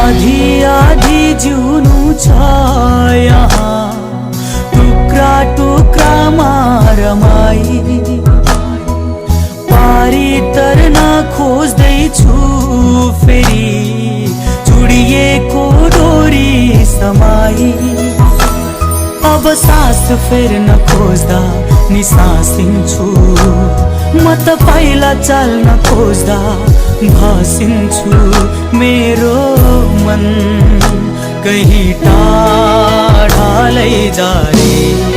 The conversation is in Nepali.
आधी आधी जिउनु छ यहाँ, टुक्रा टुक्रा रमाई पारी तर्न खोज्दैछु फेरि चुडिएको डोरी समाई। अब सास फेर्न खोज्दा निसासिन्छु म, तपाईलाई चाल्न खोज्दा भासिन्छु। मेरो मन कहीँ टाढा लैजारे।